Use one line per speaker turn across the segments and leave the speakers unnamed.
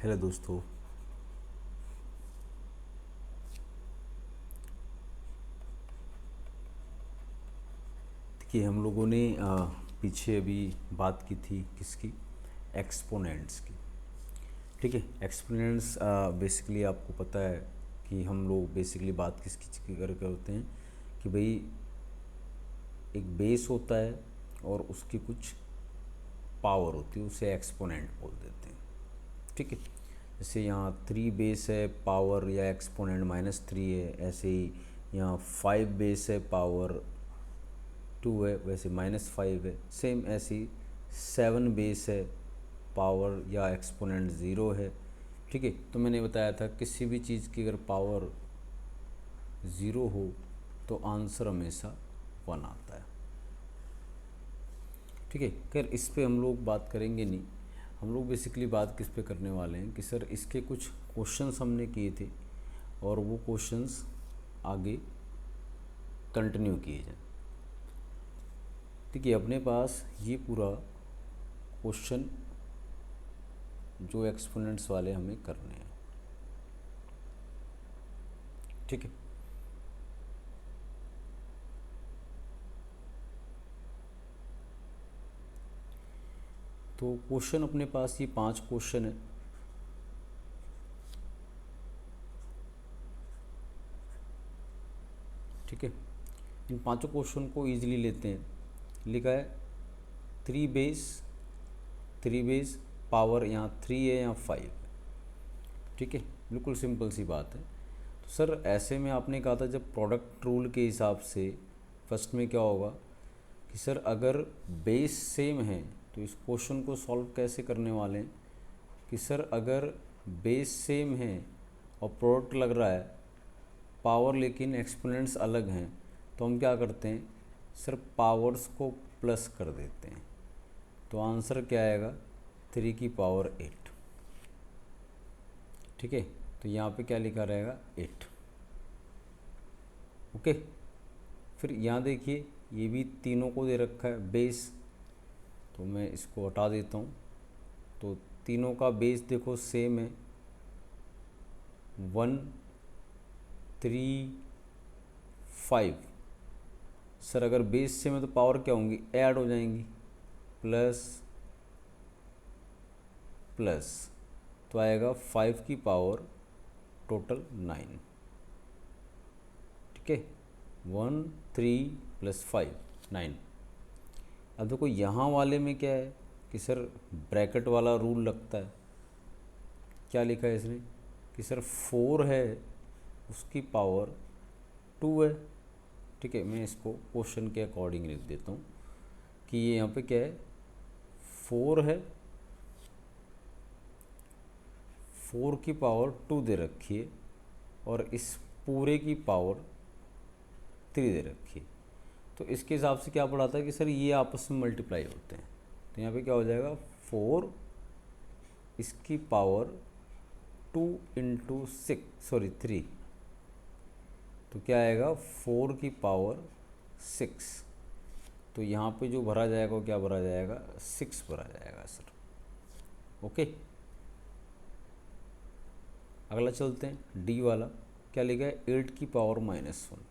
Hello दोस्तों। देखिए हम लोगों ने पीछे अभी बात की थी किसकी, एक्सपोनेंट्स की। ठीक है, एक्सपोनेंट्स बेसिकली आपको पता है कि हम लोग बेसिकली बात किसकी की करते हैं कि भाई एक बेस होता है और उसकी कुछ पावर होती है, उसे एक्सपोनेंट बोल देते हैं। ठीक है, जैसे यहाँ 3 बेस है पावर या एक्सपोनेंट -3 है, ऐसे ही यहाँ 5 बेस है पावर 2 है, वैसे -5 है। सेम ऐसी 7 बेस है पावर या एक्सपोनेंट 0 है। ठीक है, तो मैंने बताया था किसी भी चीज़ की अगर पावर 0 हो तो आंसर हमेशा 1 आता है। ठीक है, खैर इस पे हम लोग बात करेंगे नहीं। हम लोग बेसिकली बात किस पे करने वाले हैं कि सर इसके कुछ क्वेश्चंस हमने किए थे और वो क्वेश्चंस आगे कंटिन्यू किए जाएं। ठीक है, अपने पास ये पूरा क्वेश्चन जो एक्सपोनेंट्स वाले हमें करने हैं। ठीक है, तो क्वेश्चन अपने पास ये 5 क्वेश्चन है। ठीक है, इन पांचों क्वेश्चन को इजीली लेते हैं। लिखा है 3 बेस पावर, यहाँ 3 है यहाँ 5 है। ठीक है, बिल्कुल सिंपल सी बात है। तो सर ऐसे में आपने कहा था जब प्रोडक्ट रूल के हिसाब से फर्स्ट में क्या होगा कि सर अगर बेस सेम है तो इस क्वेश्चन को सॉल्व कैसे करने वाले हैं कि सर अगर बेस सेम है और प्रोडक्ट लग रहा है, पावर लेकिन एक्सपोनेंट्स अलग हैं, तो हम क्या करते हैं सर पावर्स को प्लस कर देते हैं। तो आंसर क्या आएगा 3 की पावर 8। ठीक है, तो यहाँ पे क्या लिखा रहेगा 8। ओके, फिर यहाँ देखिए ये भी तीनों को दे रखा है बेस, तो मैं इसको हटा देता हूँ। तो तीनों का बेस देखो सेम है 1 3 5। सर अगर बेस सेम है तो पावर क्या होंगी, ऐड हो जाएंगी, प्लस प्लस, तो आएगा 5 की पावर टोटल 9। ठीक है, 1 3 + 5 9। अब देखो यहाँ वाले में क्या है कि सर ब्रैकेट वाला रूल लगता है। क्या लिखा है इसने कि सर 4 है उसकी पावर 2 है। ठीक है, मैं इसको क्वेश्चन के अकॉर्डिंग लिख देता हूँ कि ये यहाँ पे क्या है 4 है, 4 की पावर 2 दे रखी है और इस पूरे की पावर 3 दे रखी है। तो इसके हिसाब से क्या पढ़ाता है कि सर ये आपस में मल्टीप्लाई होते हैं। तो यहाँ पे क्या हो जाएगा 4 इसकी पावर 2 × 6 सॉरी 3, तो क्या आएगा 4 की पावर 6। तो यहाँ पे जो भरा जाएगा वो क्या भरा जाएगा 6 भरा जाएगा सर। ओके, अगला चलते हैं डी वाला। क्या लिखा है 8 की पावर -1।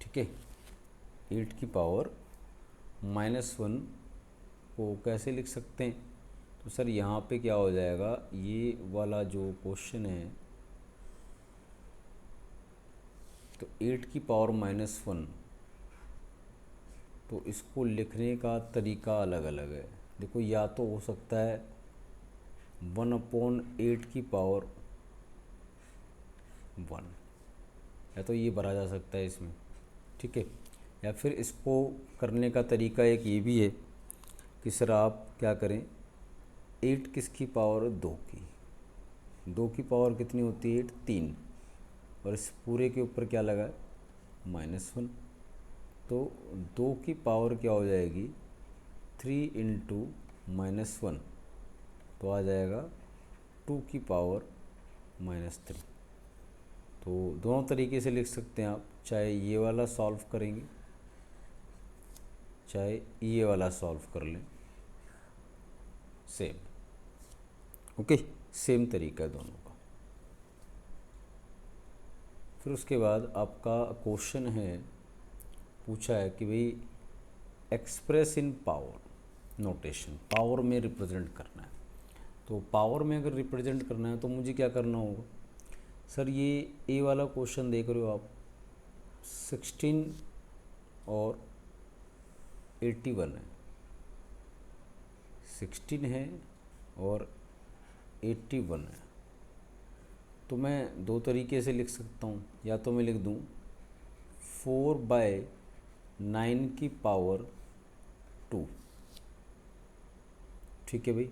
ठीक है, 8 की पावर -1 को कैसे लिख सकते हैं, तो सर यहाँ पे क्या हो जाएगा ये वाला जो क्वेश्चन है, तो 8 की पावर -1, तो इसको लिखने का तरीका अलग अलग है। देखो या तो हो सकता है 1/8 की पावर 1, या तो ये भरा जा सकता है इसमें। ठीक है, या फिर इसको करने का तरीका एक ये भी है कि सर आप क्या करें 8 किसकी पावर 2 की, 2 की पावर कितनी होती है 8 3, और इस पूरे के ऊपर क्या लगा -1, तो 2 की पावर क्या हो जाएगी 3 × -1, तो आ जाएगा 2 की पावर -3। तो दोनों तरीके से लिख सकते हैं आप, चाहे ये वाला सॉल्व करेंगे चाहे ये वाला सॉल्व कर लें, सेम। ओके, सेम तरीका है दोनों का। फिर उसके बाद आपका क्वेश्चन है, पूछा है कि भाई express in power notation, power में रिप्रेजेंट करना है। तो पावर में अगर रिप्रेजेंट करना है तो मुझे क्या करना होगा? सर ये ए वाला क्वेश्चन देख रहे हो आप, 16 और 81 है, 16 है और 81 है। तो मैं दो तरीके से लिख सकता हूँ, या तो मैं लिख दूँ 4/9 की पावर 2। ठीक है भाई,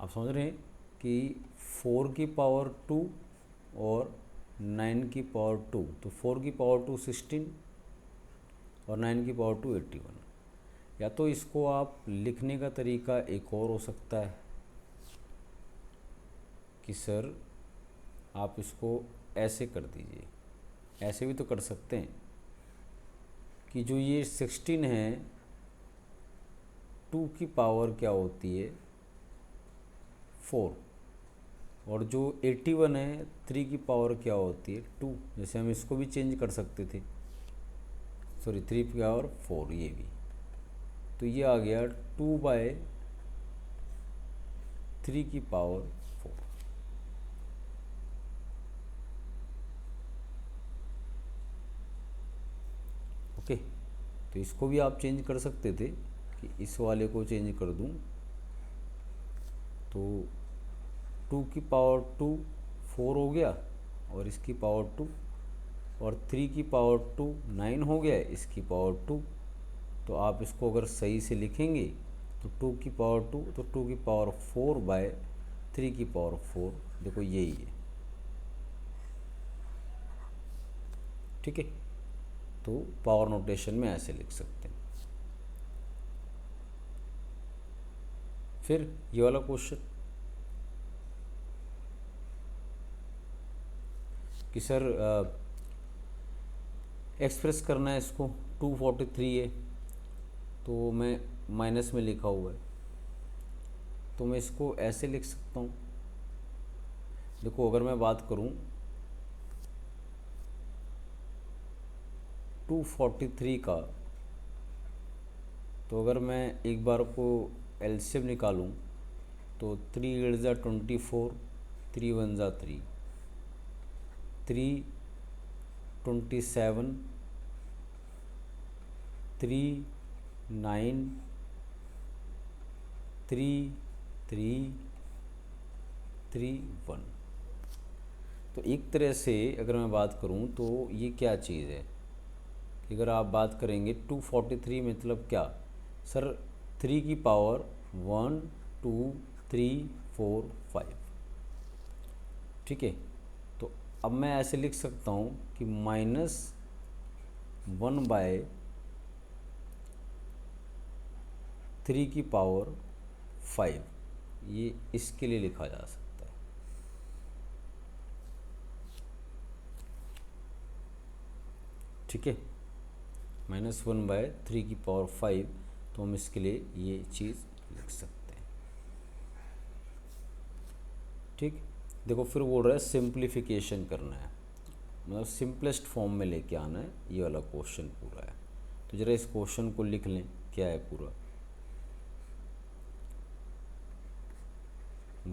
आप समझ रहे हैं कि 4 की पावर 2 और 9 की पावर 2, तो 4 की पावर 2 16 और 9 की पावर 2 81। या तो इसको आप लिखने का तरीका एक और हो सकता है कि सर आप इसको ऐसे कर दीजिए, ऐसे भी तो कर सकते हैं कि जो ये 16 है 2 की पावर क्या होती है 4, और जो 81 है 3 की पावर क्या होती है 2। जैसे हम इसको भी चेंज कर सकते थे, सॉरी 3 की पावर 4, ये भी, तो ये आ गया 2/3 की पावर 4। ओके, तो इसको भी आप चेंज कर सकते थे कि इस वाले को चेंज कर दूं तो 2 की पावर 2 4 हो गया, और इसकी पावर 2, और 3 की पावर 2 9 हो गया, इसकी पावर 2। तो आप इसको अगर सही से लिखेंगे तो 2 की पावर 2, तो 2 की पावर 4/3 की पावर 4, देखो यही है। ठीक है, तो पावर नोटेशन में ऐसे लिख सकते हैं। फिर ये वाला क्वेश्चन कि सर एक्सप्रेस करना है इसको, 243 है तो मैं माइनस में लिखा हुआ है, तो मैं इसको ऐसे लिख सकता हूँ। देखो अगर मैं बात करूँ 243 का, तो अगर मैं एक बार को एलसीएम निकालूं तो 3 8 ज़ा 24, 3 1 ज़ा 3, 3 27, 3 9, 3 3 3 1। तो एक तरह से अगर मैं बात करूं तो ये क्या चीज़ है कि अगर आप बात करेंगे 243 मतलब क्या, सर 3 की पावर 1 2 3 4 5। ठीक है, तो अब मैं ऐसे लिख सकता हूँ कि -1/3 की पावर 5, ये इसके लिए लिखा जा सकता है। ठीक है, -1/3 की पावर 5, तो हम इसके लिए ये चीज़ लिख सकते हैं। ठीक, देखो फिर बोल रहा है सिंप्लीफिकेशन करना है, मतलब सिंपलेस्ट फॉर्म में लेके आना है, ये वाला क्वेश्चन पूरा है। तो ज़रा इस क्वेश्चन को लिख लें, क्या है पूरा।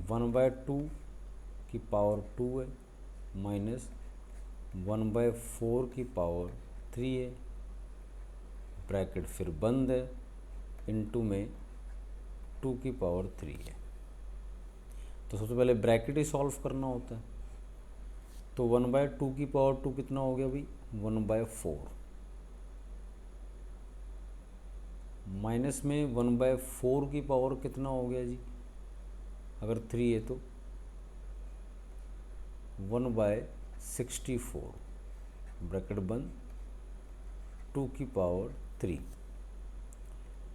1/2 की पावर 2 है, -1/4 की पावर 3 है, ब्रैकेट फिर बंद है, इनटू में 2 की पावर 3 है। तो सबसे पहले ब्रैकेट ही सॉल्व करना होता है। तो 1/2 की पावर 2 कितना हो गया भाई 1/4, माइनस में 1/4 की पावर कितना हो गया जी, अगर 3 है तो 1/64, ब्रैकेट बंद, 2 की पावर 3।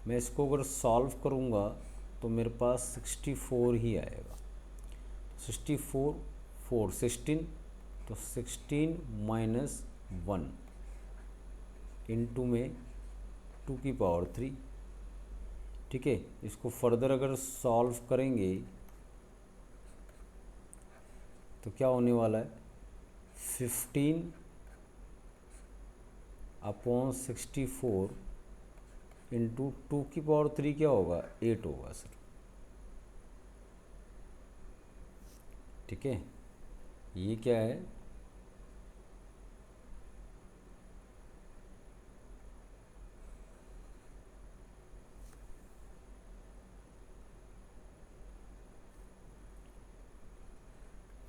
मैं इसको अगर सॉल्व करूँगा तो मेरे पास 64 ही आएगा। 64 4 16, तो 16 - 1 इंटू में 2 की पावर 3। ठीक है, इसको फर्दर अगर सॉल्व करेंगे तो क्या होने वाला है 15/64 इंटू 2 की पावर 3 क्या होगा 8 होगा सर। ठीक है, ये क्या है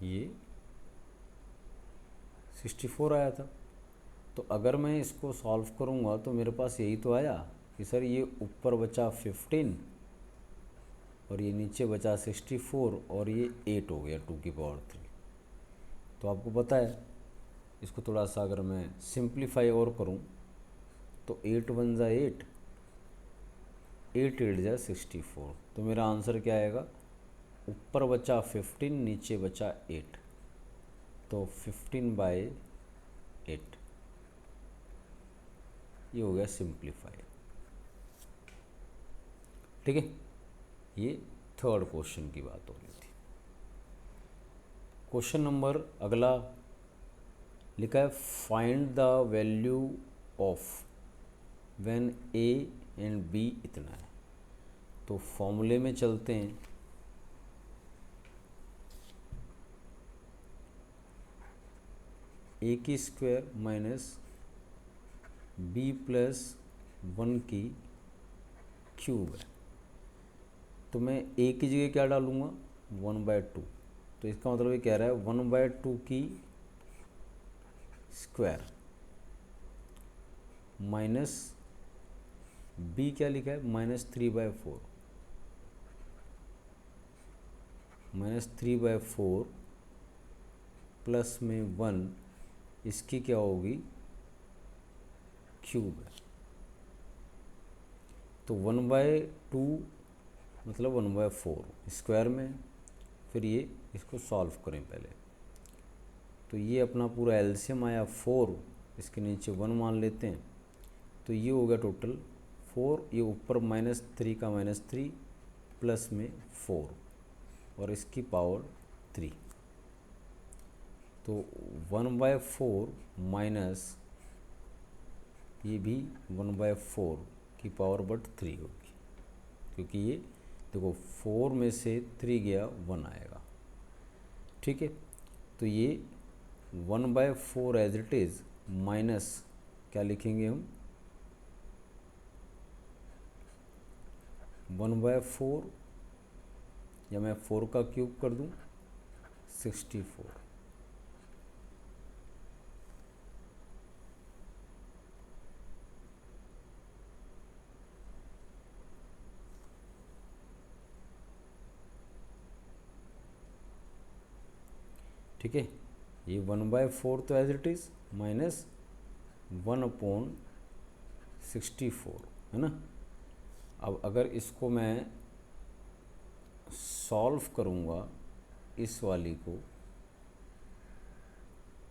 ये 64 आया था। तो अगर मैं इसको सॉल्व करूँगा तो मेरे पास यही तो आया कि सर ये ऊपर बचा 15 और ये नीचे बचा 64 और ये 8 हो गया 2 की पावर 3। तो आपको पता है इसको थोड़ा सा अगर मैं सिंप्लीफाई और करूँ तो 8 1 जा 8, 8 8 जा 64। तो मेरा आंसर क्या आएगा, ऊपर बचा 15 नीचे बचा 8, तो 15/8 ये हो गया सिंप्लीफाई। ठीक है, ये थर्ड क्वेश्चन की बात हो रही थी। क्वेश्चन नंबर अगला लिखा है find the value of when A and B इतना है। तो फॉर्मूले में चलते हैं। ए की स्क्वायर माइनस बी प्लस 1 की क्यूब है। तो मैं ए की जगह क्या डालूँगा 1/2। तो इसका मतलब ये कह रहा है 1/2 की स्क्वायर माइनस बी क्या लिखा है -3/4, -3/4 प्लस में 1 इसकी क्या होगी क्यूब है। तो 1/2 मतलब 1/4 स्क्वायर में। फिर ये इसको सॉल्व करें पहले। तो ये अपना पूरा एलसीएम आया 4, इसके नीचे 1 मान लेते हैं। तो ये हो गया टोटल 4, ये ऊपर -3 का -3 प्लस में 4 और इसकी पावर 3। तो 1/4 माइनस ये भी 1/4 की पावर बट 3 होगी, क्योंकि ये देखो 4 में से 3 गया 1 आएगा। ठीक है, तो ये 1/4 एज इट इज़ माइनस क्या लिखेंगे हम 1/4 या मैं 4 का क्यूब कर दूं 64। ठीक है, ये 1/4 तो एज इट इज़ माइनस 1/64 है ना। अब अगर इसको मैं सॉल्व करूँगा इस वाली को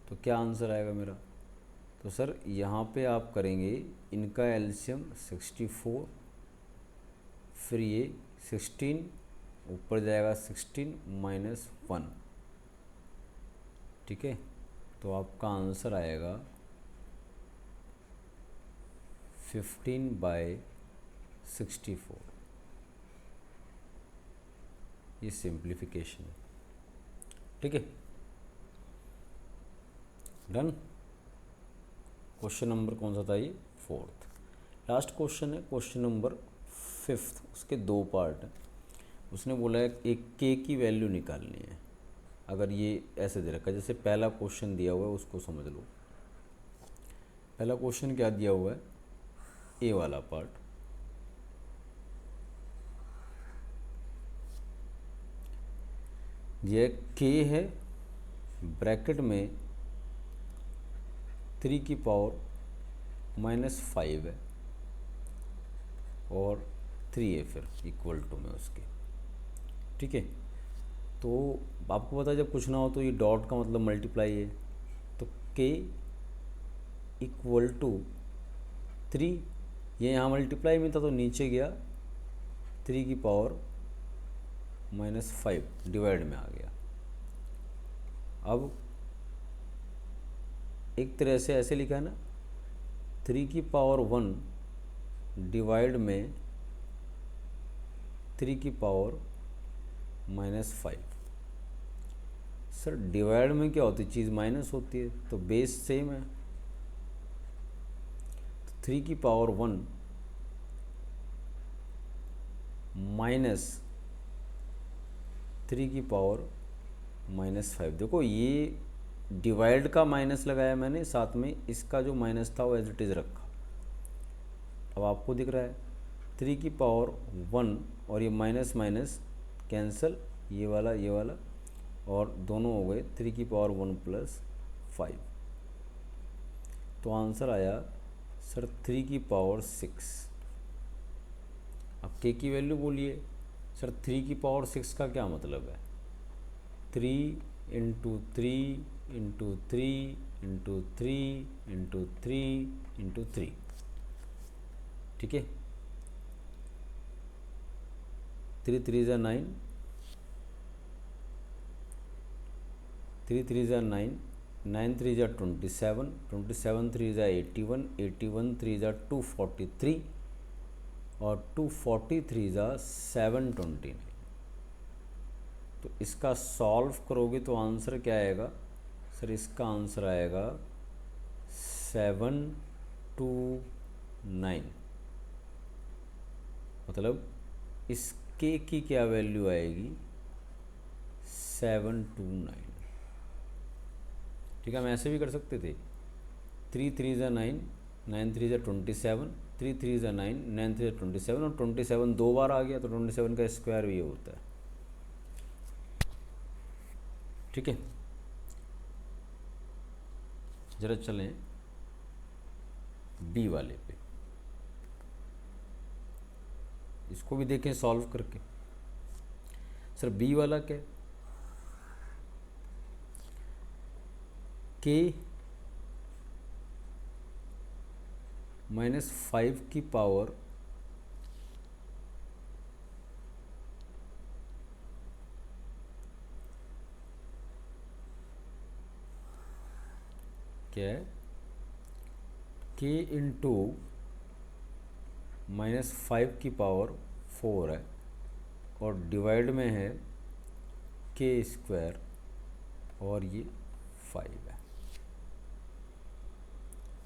तो क्या आंसर आएगा मेरा। तो सर यहाँ पे आप करेंगे इनका एलसीएम 64, फिर ये 16 ऊपर जाएगा 16 माइनस 1। ठीक है, तो आपका आंसर आएगा 15/64। ये सिंप्लीफिकेशन है। ठीक है, डन। क्वेश्चन नंबर कौन सा था ये 4th। लास्ट क्वेश्चन है क्वेश्चन नंबर 5th। उसके 2 पार्ट हैं। उसने बोला है एक के की वैल्यू निकालनी है। अगर ये ऐसे दे रखा है जैसे पहला क्वेश्चन दिया हुआ है उसको समझ लो। पहला क्वेश्चन क्या दिया हुआ है ए वाला पार्ट, ये के है ब्रैकेट में 3 की पावर -5 है और 3 है फिर इक्वल टू में उसके। ठीक है, तो आपको पता है जब कुछ ना हो तो ये डॉट का मतलब मल्टीप्लाई है। तो के इक्वल टू 3, ये यहाँ मल्टीप्लाई में था तो नीचे गया 3 की पावर -5 डिवाइड में आ गया। अब एक तरह से ऐसे लिखा है ना, 3 की पावर 1 डिवाइड में 3 की पावर -5। सर डिवाइड में क्या होती है, चीज़ माइनस होती है, तो बेस सेम है। तो 3 की पावर 1 माइनस 3 की पावर -5। देखो ये डिवाइड का माइनस लगाया मैंने, साथ में इसका जो माइनस था वो एज इट इज़ रखा। अब आपको दिख रहा है 3 की पावर 1 और ये माइनस माइनस कैंसिल, ये वाला और दोनों हो गए 3 की पावर 1 + 5। तो आंसर आया सर 3 की पावर 6। अब के की वैल्यू बोलिए। सर 3 की पावर 6 का क्या मतलब है, 3 × 3 × 3 × 3 × 3 × 3, ठीक है। 3 3 ज़ा 9, 3 3 ज़ा 9, 9 3 ज़ा 27, 27 3 ज़ा 81, 81 3 ज़ा 243 और 243 ज़ा 729। तो इसका सॉल्व करोगे तो आंसर क्या आएगा सर, इसका आंसर आएगा 729। मतलब इसके की क्या वैल्यू आएगी, 729। ठीक है, हम ऐसे भी कर सकते थे, 3 3 ज़ा 9, 9 3 ज़ा 27, 3 3 ज़ा 9, 9 3 ज़ा 27 और 27 दो बार आ गया तो 27 का स्क्वायर भी होता है। ठीक है, जरा चलें बी वाले पे, इसको भी देखें सॉल्व करके। सर बी वाला क्या, के -5 की पावर क्या है, के इंटू -5 की पावर 4 है और डिवाइड में है के स्क्वायर और ये 5 है।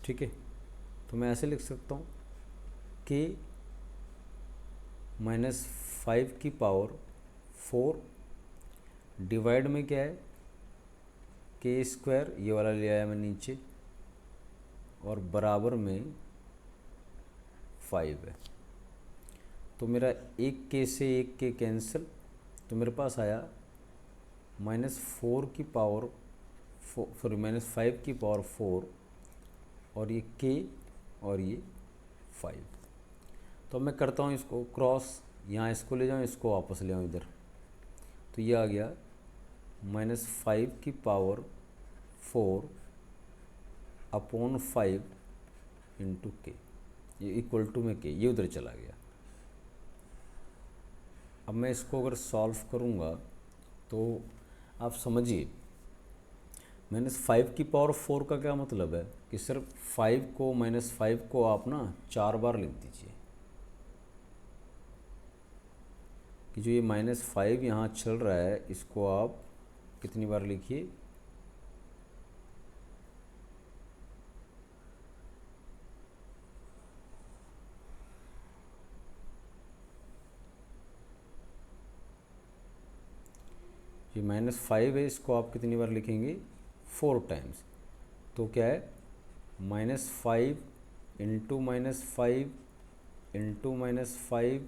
ठीक है, तो मैं ऐसे लिख सकता हूँ के -5 की पावर 4 डिवाइड में क्या है, के स्क्वायर, ये वाला ले आया मैं नीचे, और बराबर में 5 है। तो मेरा एक के से एक के कैंसिल, तो मेरे पास आया -4 की पावर -5 की पावर 4 और ये के और ये 5। तो अब मैं करता हूँ इसको क्रॉस, यहाँ इसको ले जाऊँ, इसको वापस ले आऊँ इधर, तो ये आ गया -5 की पावर 4 अपॉन 5 इंटू के, ये इक्वल टू में के, ये उधर चला गया। अब मैं इसको अगर सॉल्व करूँगा तो आप समझिए, -5 की पावर 4 का क्या मतलब है कि सिर्फ 5 को -5 को आप ना 4 बार लिख दीजिए, कि जो ये -5 यहाँ चल रहा है इसको आप कितनी बार लिखिए, ये -5 है, इसको आप कितनी बार लिखेंगे, 4 टाइम्स। तो क्या है, -5 इंटू -5 इंटू -5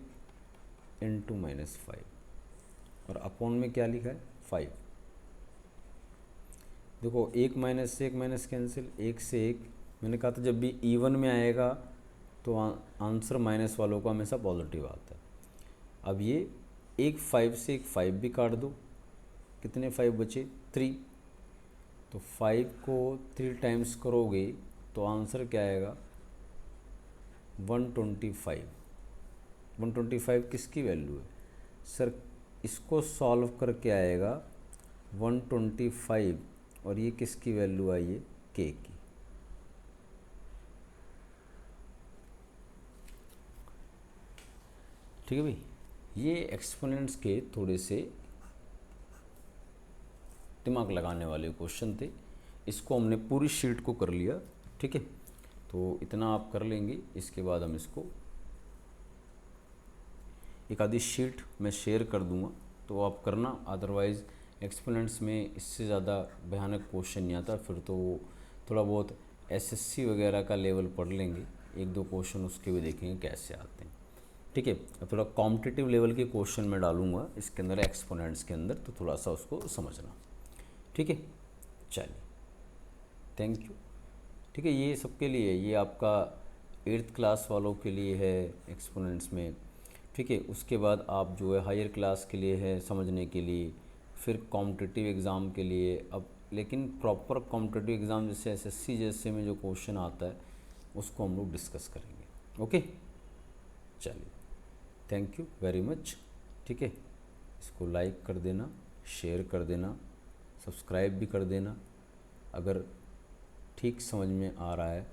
इंटू -5 और अपॉन में क्या लिखा है, 5। देखो एक माइनस से एक माइनस कैंसिल, एक से एक, मैंने कहा था जब भी इवन में आएगा तो आंसर माइनस वालों का हमेशा पॉजिटिव आता है। अब ये एक 5 से एक 5 भी काट दो, कितने 5 बचे, 3। तो 5 को 3 टाइम्स करोगे तो आंसर क्या आएगा, 125। 125 किसकी वैल्यू है सर, इसको सॉल्व करके आएगा 125 और ये किसकी वैल्यू आई है, के की। ठीक है भाई, ये एक्सपोनेंट्स के थोड़े से दिमाग लगाने वाले क्वेश्चन थे। इसको हमने पूरी शीट को कर लिया। ठीक है, तो इतना आप कर लेंगे। इसके बाद हम इसको एक आधी शीट मैं शेयर कर दूंगा, तो आप करना। अदरवाइज़ एक्सपोनेंट्स में इससे ज़्यादा भयानक क्वेश्चन नहीं आता, फिर तो थोड़ा बहुत एसएससी वगैरह का लेवल पढ़ लेंगे, एक दो क्वेश्चन उसके भी देखेंगे कैसे आते हैं। ठीक है, अब थोड़ा कॉम्पिटिटिव लेवल के क्वेश्चन मैं डालूंगा इसके अंदर, एक्सपोनेंट्स के अंदर, तो थोड़ा सा उसको समझना। ठीक है, चलिए, थैंक यू। ठीक है, ये सबके लिए, ये आपका 8th क्लास वालों के लिए है एक्सपोनेंट्स में। ठीक है, उसके बाद आप जो है हायर क्लास के लिए है समझने के लिए, फिर कॉम्पिटिटिव एग्ज़ाम के लिए। अब लेकिन प्रॉपर कॉम्पिटिटिव एग्ज़ाम जैसे एसएससी जैसे में जो क्वेश्चन आता है उसको हम लोग डिस्कस करेंगे। ओके, चलिए, थैंक यू वेरी मच। ठीक है, इसको लाइक कर देना, शेयर कर देना, सब्सक्राइब भी कर देना। अगर ठीक समझ में आ रहा है